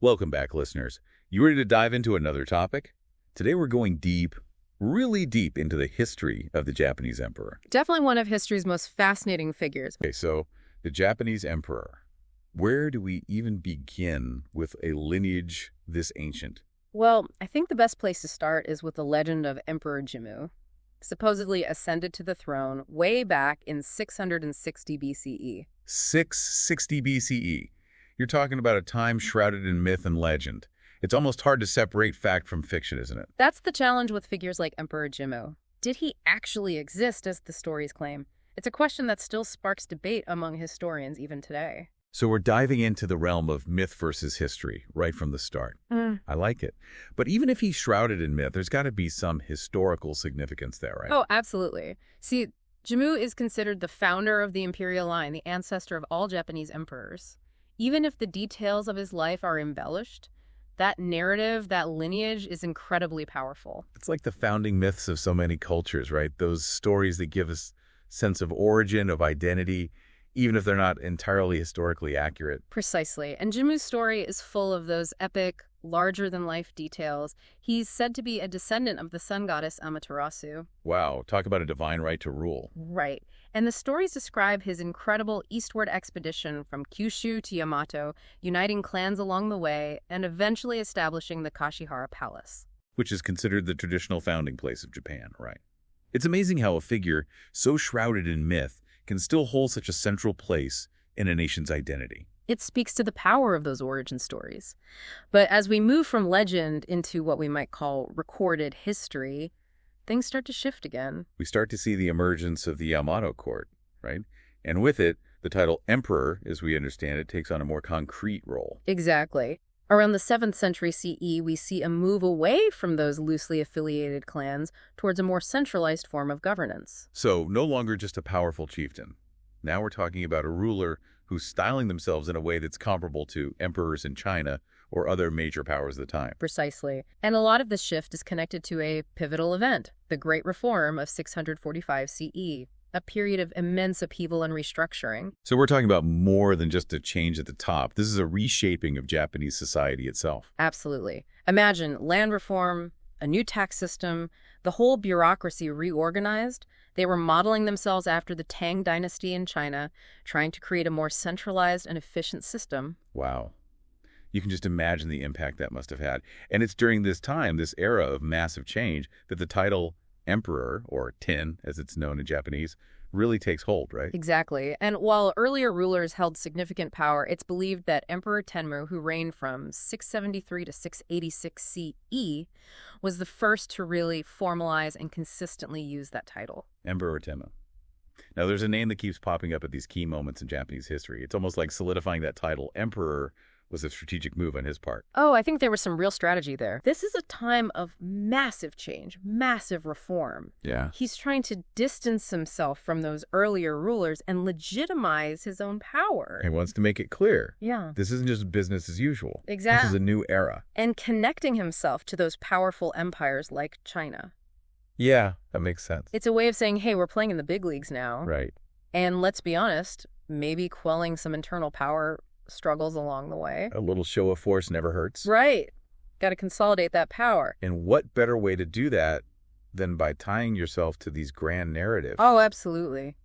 Welcome back, listeners. You ready to dive into another topic? Today we're going deep, really deep into the history of the Japanese emperor. Definitely one of history's most fascinating figures. Okay, so the Japanese emperor. Where do we even begin with a lineage this ancient? Well, I think the best place to start is with the legend of Emperor Jimmu, supposedly ascended to the throne way back in 660 BCE. 660 BCE. You're talking about a time shrouded in myth and legend. It's almost hard to separate fact from fiction, isn't it? That's the challenge with figures like Emperor Jimmu. Did he actually exist as the stories claim? It's a question that still sparks debate among historians even today. So we're diving into the realm of myth versus history right from the start. I like it. But even if he's shrouded in myth, there's got to be some historical significance there, right? Oh, absolutely. See, Jimmu is considered the founder of the imperial line, the ancestor of all Japanese emperors. Even if the details of his life are embellished, that narrative, that lineage is incredibly powerful. It's like the founding myths of so many cultures, right? Those stories that give us sense of origin, of identity, even if they're not entirely historically accurate. Precisely. And Jimmu's story is full of those epic, larger-than-life details. He's said to be a descendant of the sun goddess Amaterasu. Wow, talk about a divine right to rule. Right. And the stories describe his incredible eastward expedition from Kyushu to Yamato, uniting clans along the way, and eventually establishing the Kashihara Palace. Which is considered the traditional founding place of Japan, right? It's amazing how a figure so shrouded in myth can still hold such a central place in a nation's identity. It speaks to the power of those origin stories. But as we move from legend into what we might call recorded history, things start to shift again. We start to see the emergence of the Yamato court, right? And with it, the title emperor, as we understand it, takes on a more concrete role. Exactly. Around the 7th century CE, we see a move away from those loosely affiliated clans towards a more centralized form of governance. So no longer just a powerful chieftain. Now we're talking about a ruler who's styling themselves in a way that's comparable to emperors in China or other major powers of the time. Precisely. And a lot of this shift is connected to a pivotal event, the Great Reform of 645 CE. A period of immense upheaval and restructuring. So we're talking about more than just a change at the top. This is a reshaping of Japanese society itself. Absolutely. Imagine land reform, a new tax system, the whole bureaucracy reorganized. They were modeling themselves after the Tang dynasty in China, trying to create a more centralized and efficient system. Wow. You can just imagine the impact that must have had. And it's during this time, this era of massive change, that the title emperor, or tin as it's known in Japanese, really takes hold, right? Exactly. And while earlier rulers held significant power, it's believed that Emperor Tenmu, who reigned from 673 to 686 CE, was the first to really formalize and consistently use that title. Emperor Tenmu. Now, there's a name that keeps popping up at these key moments in Japanese history. It's almost like solidifying that title. Emperor was a strategic move on his part. Oh, I think there was some real strategy there. This is a time of massive change, massive reform. Yeah. He's trying to distance himself from those earlier rulers and legitimize his own power. He wants to make it clear. Yeah. This isn't just business as usual. Exactly. This is a new era. And connecting himself to those powerful empires like China. Yeah, that makes sense. It's a way of saying, hey, we're playing in the big leagues now. Right. And let's be honest, maybe quelling some internal power struggles along the way. A little show of force never hurts. Right. Got to consolidate that power. And what better way to do that than by tying yourself to these grand narratives? Oh, absolutely.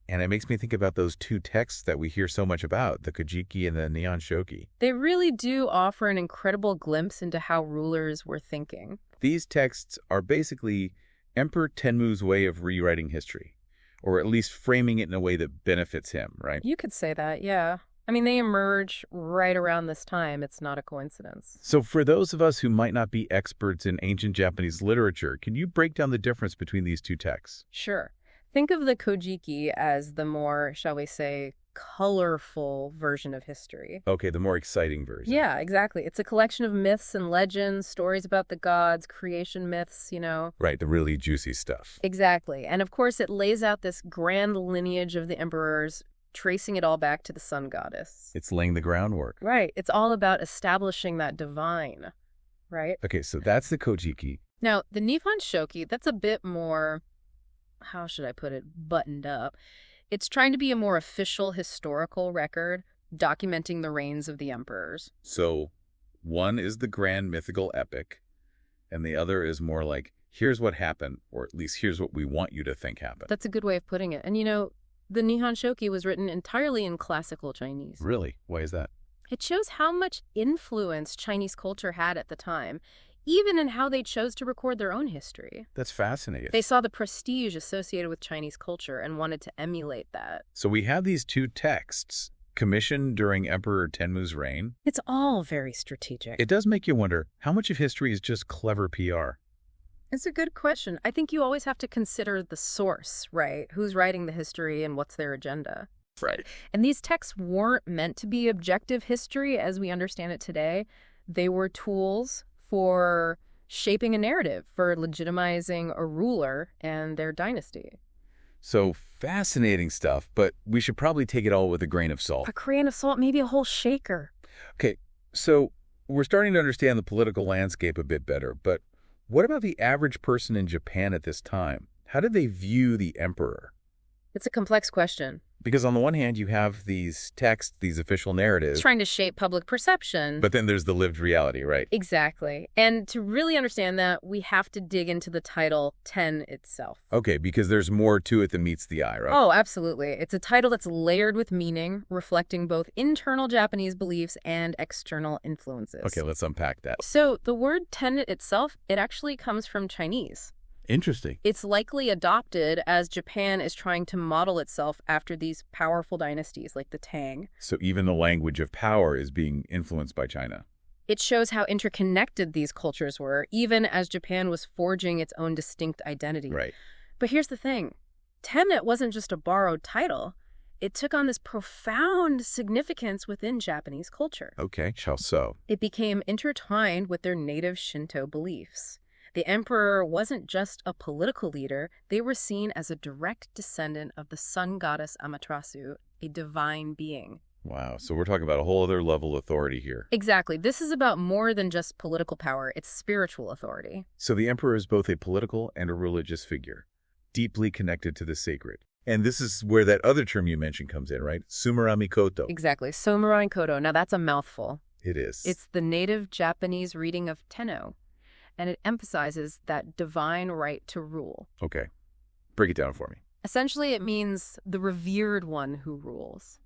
And it makes me think about those two texts that we hear so much about, the Kojiki and the Nihon Shoki. They really do offer an incredible glimpse into how rulers were thinking. These texts are basically Emperor Tenmu's way of rewriting history, or at least framing it in a way that benefits him, right? You could say that, yeah. I mean, they emerge right around this time. It's not a coincidence. So for those of us who might not be experts in ancient Japanese literature, can you break down the difference between these two texts? Sure. Think of the Kojiki as the more, shall we say, colorful version of history. Okay, the more exciting version. Yeah, exactly. It's a collection of myths and legends, stories about the gods, creation myths, you know. Right, the really juicy stuff. Exactly. And of course, it lays out this grand lineage of the emperors, tracing it all back to the sun goddess. It's laying the groundwork. Right. It's all about establishing that divine, right? Okay, so that's the Kojiki. Now, the Nihon Shoki, that's a bit more, how should I put it, buttoned up. It's trying to be a more official historical record documenting the reigns of the emperors. So One is the grand mythical epic, and the other is more like, here's what happened, or at least here's what we want you to think happened. That's a good way of putting it. And the Nihon Shoki was written entirely in classical Chinese. Really? Why is that? It shows how much influence Chinese culture had at the time, even in how they chose to record their own history. That's fascinating. They saw the prestige associated with Chinese culture and wanted to emulate that. So we have these two texts commissioned during Emperor Tenmu's reign. It's all very strategic. It does make you wonder, how much of history is just clever PR? It's a good question. I think you always have to consider the source, right? Who's writing the history and what's their agenda. Right. And these texts weren't meant to be objective history as we understand it today. They were tools for shaping a narrative, for legitimizing a ruler and their dynasty. So fascinating stuff, but we should probably take it all with a grain of salt. A grain of salt, maybe a whole shaker. Okay, so we're starting to understand the political landscape a bit better, but what about the average person in Japan at this time? How did they view the emperor? It's a complex question. Because on the one hand, you have these texts, these official narratives. It's trying to shape public perception. But then there's the lived reality, right? Exactly. And to really understand that, we have to dig into the title Ten itself. Okay, because there's more to it than meets the eye, right? Oh, absolutely. It's a title that's layered with meaning, reflecting both internal Japanese beliefs and external influences. Okay, let's unpack that. So the word ten itself, it actually comes from Chinese. Interesting. It's likely adopted as Japan is trying to model itself after these powerful dynasties like the Tang. So even the language of power is being influenced by China. It shows how interconnected these cultures were, even as Japan was forging its own distinct identity. Right. But here's the thing. Tennet wasn't just a borrowed title. It took on this profound significance within Japanese culture. Okay, how so? It became intertwined with their native Shinto beliefs. The emperor wasn't just a political leader. They were seen as a direct descendant of the sun goddess Amaterasu, a divine being. Wow, so we're talking about a whole other level of authority here. Exactly. This is about more than just political power. It's spiritual authority. So the emperor is both a political and a religious figure, deeply connected to the sacred. And this is where that other term you mentioned comes in, right? Sumerami Koto. Exactly. Somurai Koto. Now that's a mouthful. It is. It's the native Japanese reading of Tenno, and it emphasizes that divine right to rule. Okay. Break it down for me. Essentially, it means the revered one who rules.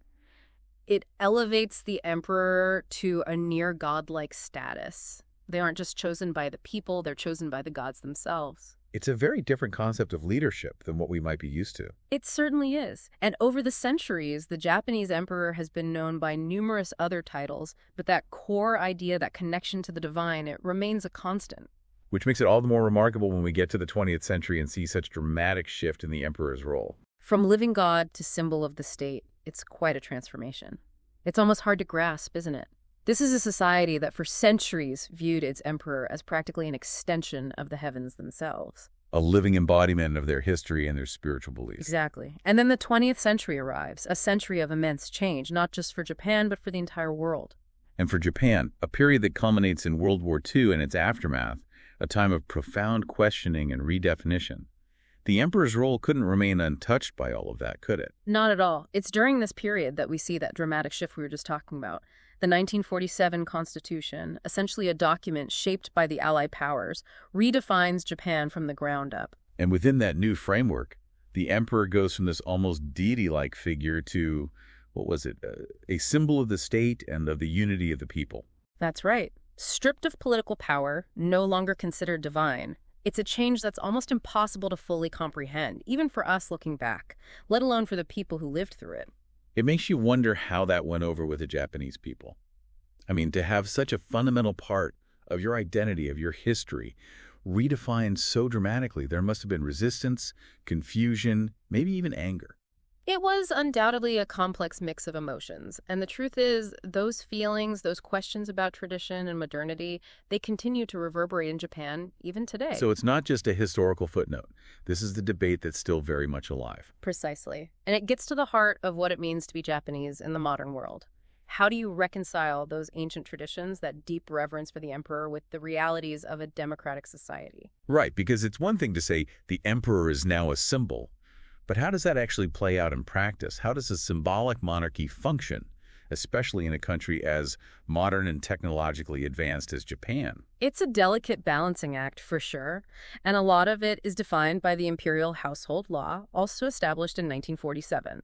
It elevates the emperor to a near godlike status. They aren't just chosen by the people, they're chosen by the gods themselves. It's a very different concept of leadership than what we might be used to. It certainly is. And over the centuries, the Japanese emperor has been known by numerous other titles, but that core idea, that connection to the divine, it remains a constant. Which makes it all the more remarkable when we get to the 20th century and see such dramatic shift in the emperor's role. From living god to symbol of the state, it's quite a transformation. It's almost hard to grasp, isn't it? This is a society that for centuries viewed its emperor as practically an extension of the heavens themselves. A living embodiment of their history and their spiritual beliefs. Exactly. And then the 20th century arrives, a century of immense change, not just for Japan, but for the entire world. And for Japan, a period that culminates in World War II and its aftermath, a time of profound questioning and redefinition. The emperor's role couldn't remain untouched by all of that, could it? Not at all. It's during this period that we see that dramatic shift we were just talking about. The 1947 Constitution, essentially a document shaped by the Allied powers, redefines Japan from the ground up. And within that new framework, the emperor goes from this almost deity-like figure to, a symbol of the state and of the unity of the people. That's right. Stripped of political power, no longer considered divine. It's a change that's almost impossible to fully comprehend, even for us looking back, let alone for the people who lived through it. It makes you wonder how that went over with the Japanese people. I mean, to have such a fundamental part of your identity, of your history, redefined so dramatically, there must have been resistance, confusion, maybe even anger. It was undoubtedly a complex mix of emotions, and the truth is, those feelings, those questions about tradition and modernity, they continue to reverberate in Japan even today. So it's not just a historical footnote. This is the debate that's still very much alive. Precisely. And it gets to the heart of what it means to be Japanese in the modern world. How do you reconcile those ancient traditions, that deep reverence for the emperor, with the realities of a democratic society? Right, because it's one thing to say the emperor is now a symbol. But how does that actually play out in practice? How does a symbolic monarchy function? especially in a country as modern and technologically advanced as Japan? It's a delicate balancing act, for sure, and a lot of it is defined by the imperial household law, also established in 1947.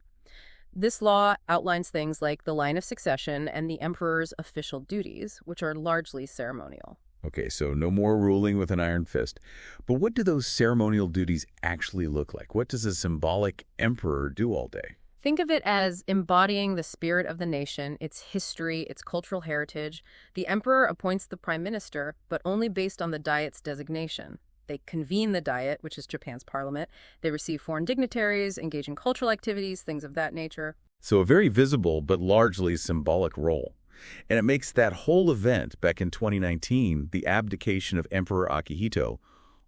This law outlines things like the line of succession and the emperor's official duties, which are largely ceremonial. Okay, so no more ruling with an iron fist. But what do those ceremonial duties actually look like? What does a symbolic emperor do all day? Think of it as embodying the spirit of the nation, its history, its cultural heritage. The emperor appoints the prime minister, but only based on the diet's designation. They convene the diet, which is Japan's parliament. They receive foreign dignitaries, engage in cultural activities, things of that nature. So a very visible but largely symbolic role. And it makes that whole event back in 2019, the abdication of Emperor Akihito,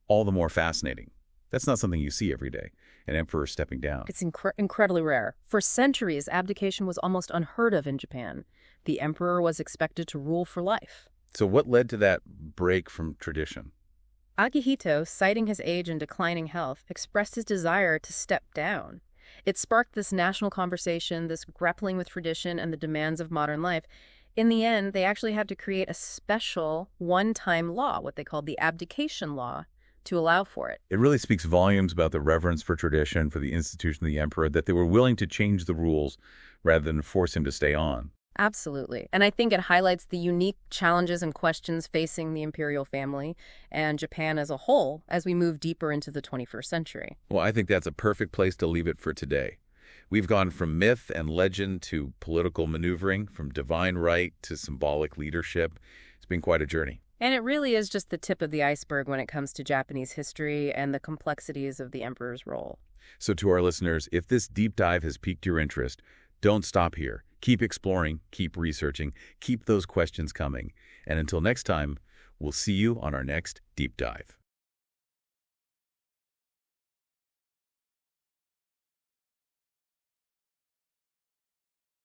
all the more fascinating. That's not something you see every day, an emperor stepping down. It's incredibly rare. For centuries, abdication was almost unheard of in Japan. The emperor was expected to rule for life. So what led to that break from tradition? Akihito, citing his age and declining health, expressed his desire to step down. It sparked this national conversation, this grappling with tradition and the demands of modern life. In the end, they actually had to create a special one-time law, what they called the abdication law, to allow for it. It really speaks volumes about the reverence for tradition, for the institution of the emperor, that they were willing to change the rules rather than force him to stay on. Absolutely. And I think it highlights the unique challenges and questions facing the imperial family and Japan as a whole as we move deeper into the 21st century. Well, I think that's a perfect place to leave it for today. We've gone from myth and legend to political maneuvering, from divine right to symbolic leadership. It's been quite a journey. And it really is just the tip of the iceberg when it comes to Japanese history and the complexities of the emperor's role. So to our listeners, if this deep dive has piqued your interest, don't stop here. Keep exploring, keep researching, keep those questions coming. And until next time, we'll see you on our next deep dive.